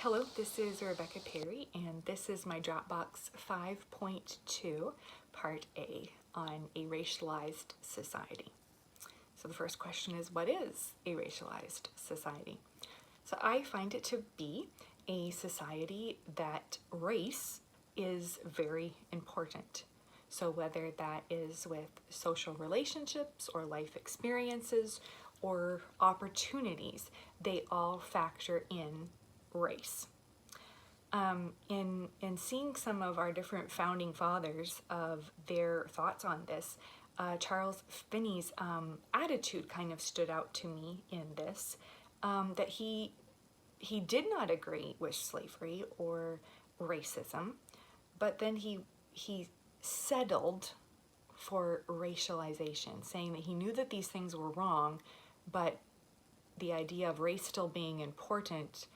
Hello, this is Rebecca Perry, and this is my Dropbox 5.2, Part A, on a racialized society. So the first question is, what is a racialized society? So I find it to be a society that race is very important. So whether that is with social relationships or life experiences or opportunities, they all factor in race. In seeing some of our different founding fathers of their thoughts on this, Charles Finney's attitude kind of stood out to me in this, that he did not agree with slavery or racism, but then he settled for racialization, saying that he knew that these things were wrong, but the idea of race still being important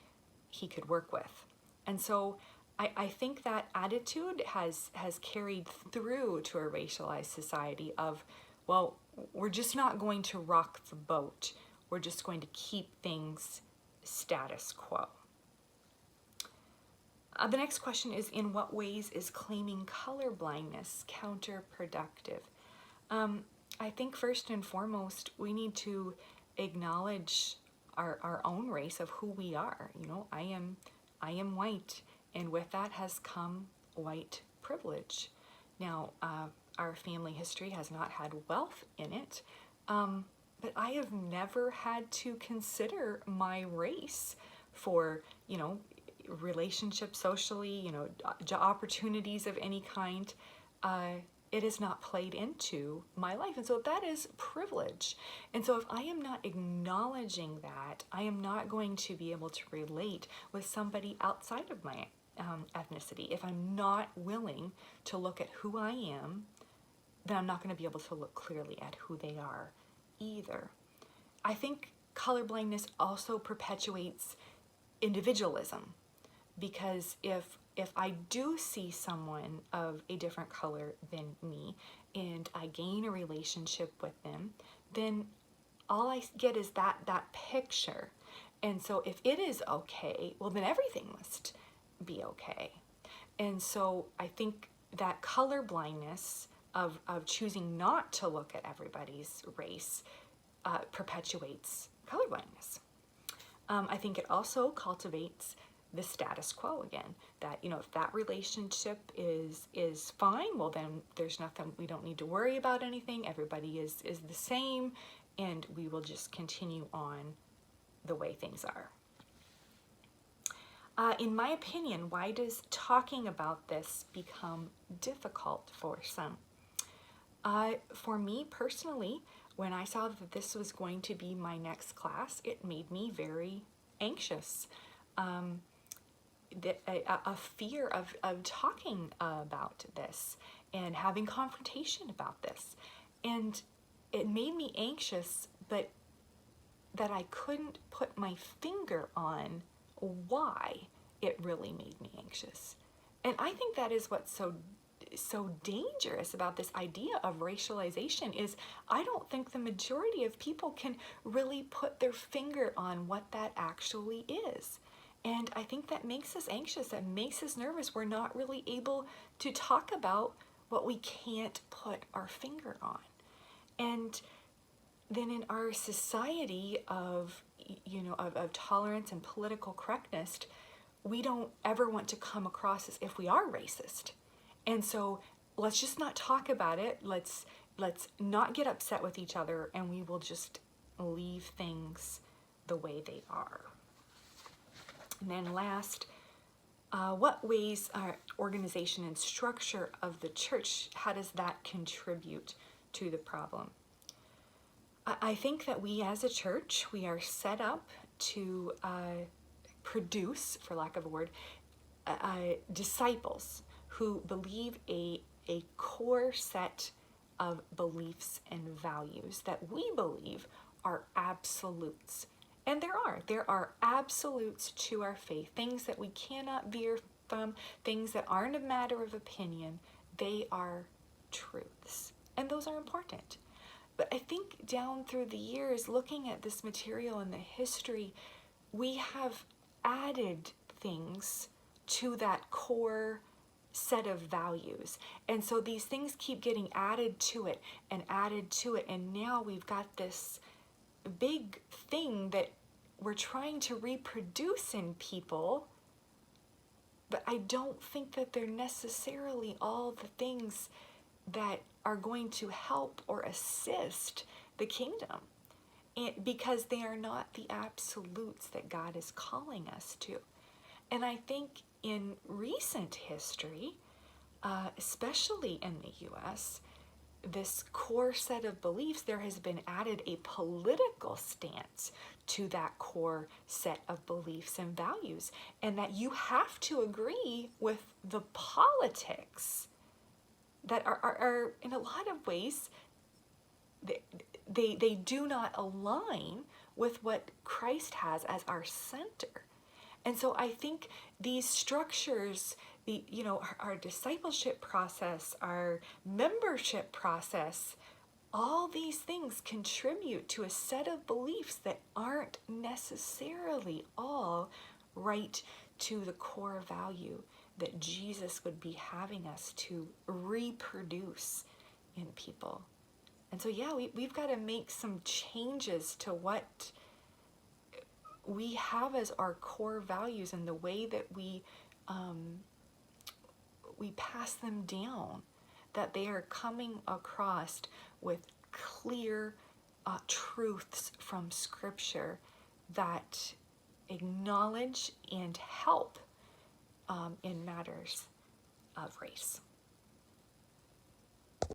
he could work with. And so I think that attitude has carried through to a racialized society of, well, we're just not going to rock the boat. We're just going to keep things status quo. The next question is, in what ways is claiming colorblindness counterproductive? I think first and foremost, we need to acknowledge our own race of who we are. You know, I am white, and with that has come white privilege. Now, our family history has not had wealth in it, but I have never had to consider my race for, you know, relationships socially, you know, opportunities of any kind. It has not played into my life. And so that is privilege. And so if I am not acknowledging that, I am not going to be able to relate with somebody outside of my ethnicity. If I'm not willing to look at who I am, then I'm not going to be able to look clearly at who they are either. I think colorblindness also perpetuates individualism, because if I do see someone of a different color than me and I gain a relationship with them, then all I get is that picture. And so if it is okay, well, then everything must be okay. And so I think that color blindness of choosing not to look at everybody's race perpetuates colorblindness. I think it also cultivates the status quo again, that, you know, if that relationship is fine, well, then there's nothing, we don't need to worry about anything, everybody is the same, and we will just continue on the way things are. In my opinion, why does talking about this become difficult for some? For me personally, when I saw that this was going to be my next class, it made me very anxious. A fear of talking about this and having confrontation about this. And it made me anxious, but that I couldn't put my finger on why it really made me anxious. And I think that is what's so dangerous about this idea of racialization, is I don't think the majority of people can really put their finger on what that actually is. And I think that makes us anxious, that makes us nervous. We're not really able to talk about what we can't put our finger on. And then in our society of, you know, of tolerance and political correctness, we don't ever want to come across as if we are racist. And so let's just not talk about it. Let's not get upset with each other, and we will just leave things the way they are. And then last, what ways are organization and structure of the church, how does that contribute to the problem? I think that we as a church, we are set up to produce, for lack of a word, disciples who believe a core set of beliefs and values that we believe are absolutes. And there are absolutes to our faith, things that we cannot veer from, things that aren't a matter of opinion. They are truths, and those are important. But I think down through the years, looking at this material and the history, we have added things to that core set of values. And so these things keep getting added to it and added to it. And now we've got this big thing that we're trying to reproduce in people. But I don't think that they're necessarily all the things that are going to help or assist the kingdom, because they are not the absolutes that God is calling us to. And I think in recent history, especially in the US, this core set of beliefs, there has been added a political stance to that core set of beliefs and values, and that you have to agree with the politics that are in a lot of ways, they do not align with what Christ has as our center. And so I think these structures, our discipleship process, our membership process, all these things contribute to a set of beliefs that aren't necessarily all right to the core value that Jesus would be having us to reproduce in people. And so, yeah, we've got to make some changes to what we have as our core values and the way that we pass them down, that they are coming across with clear truths from Scripture that acknowledge and help in matters of race.